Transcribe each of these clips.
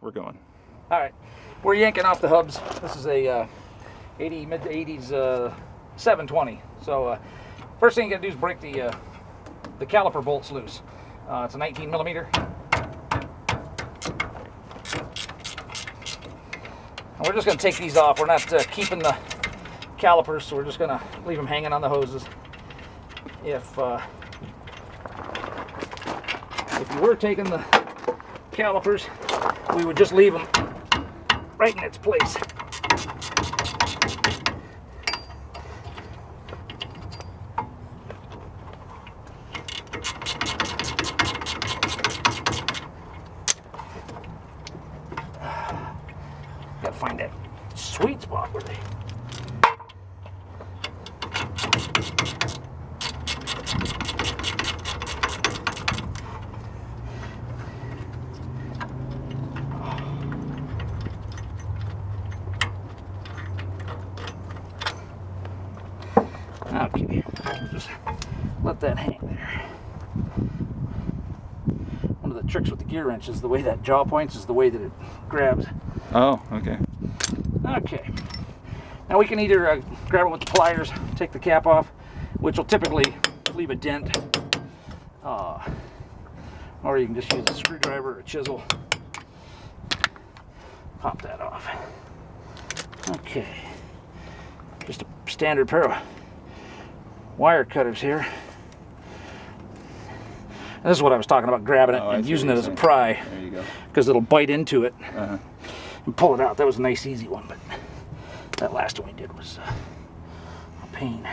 we're going. All right, we're yanking off the hubs. This is a mid-80s 720. So first thing you gotta do is break the caliper bolts loose. It's a 19 millimeter. And we're just gonna take these off. We're not keeping the calipers, so we're just gonna leave them hanging on the hoses. If you were taking the calipers, we would just leave them right in its place. Gotta find that sweet spot where they... Okay, we'll just let that hang there. One of the tricks with the gear wrench is the way that jaw points is the way that it grabs. Oh, okay. Okay. Now we can either grab it with the pliers, take the cap off, which will typically leave a dent, or you can just use a screwdriver or a chisel. Pop that off. Okay. Just a standard pair of wire cutters here. And this is what I was talking about, grabbing it and using it as a pry. There you go. Because it'll bite into it and pull it out. That was a nice easy one, but that last one we did was a pain.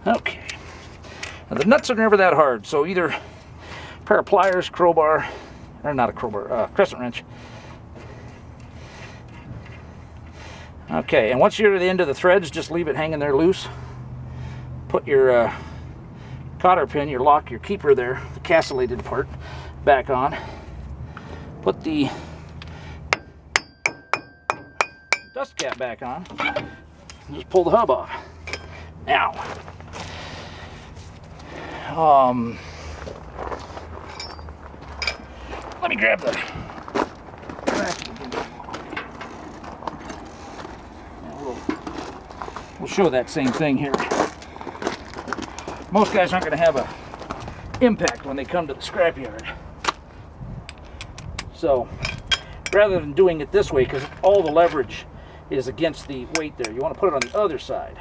Okay. Now the nuts are never that hard, so either a pair of pliers, crowbar, or not a crowbar, crescent wrench. Okay, and once you're at the end of the threads, just leave it hanging there loose. Put your cotter pin, your lock, your keeper there, the castellated part, back on. Put the dust cap back on. And just pull the hub off. Now, let me grab the we'll show that same thing here. Most guys aren't going to have a impact when they come to the scrapyard. So rather than doing it this way, because all the leverage is against the weight there, you want to put it on the other side.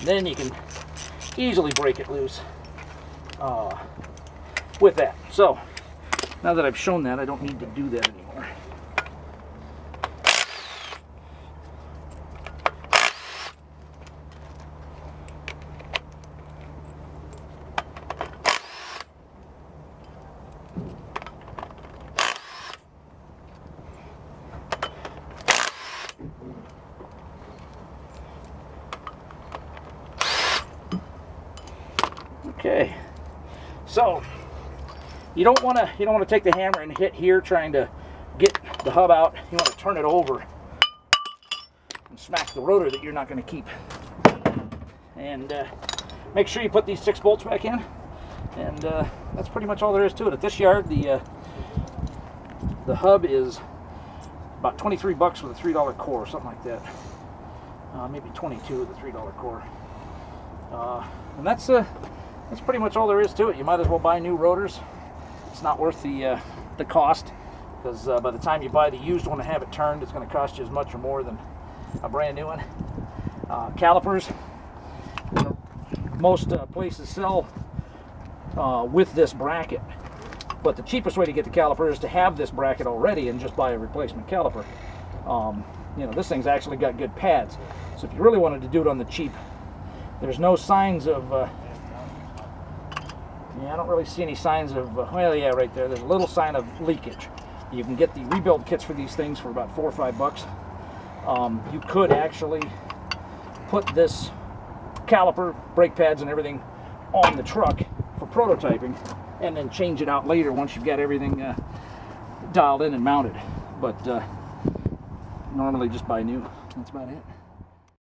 Then you can easily break it loose with that. So now that I've shown that, I don't need to do that anymore. Okay, so you don't want to take the hammer and hit here trying to get the hub out. You want to turn it over and smack the rotor that you're not going to keep. And make sure you put these 6 bolts back in. And that's pretty much all there is to it. At this yard, the hub is about $23 with a $3 core, something like that. Maybe 22 with a $3 core. And that's pretty much all there is to it. You might as well buy new rotors. It's not worth the cost, because by the time you buy the used one and have it turned, it's going to cost you as much or more than a brand new one. Calipers, most places sell with this bracket, but the cheapest way to get the caliper is to have this bracket already and just buy a replacement caliper. You know, this thing's actually got good pads, so if you really wanted to do it on the cheap, there's no signs of yeah, I don't really see any signs of well, yeah, right there, there's a little sign of leakage. You can get the rebuild kits for these things for about $4 or $5. You could actually put this caliper, brake pads and everything on the truck for prototyping, and then change it out later once you've got everything dialed in and mounted. But normally just buy new. That's about it.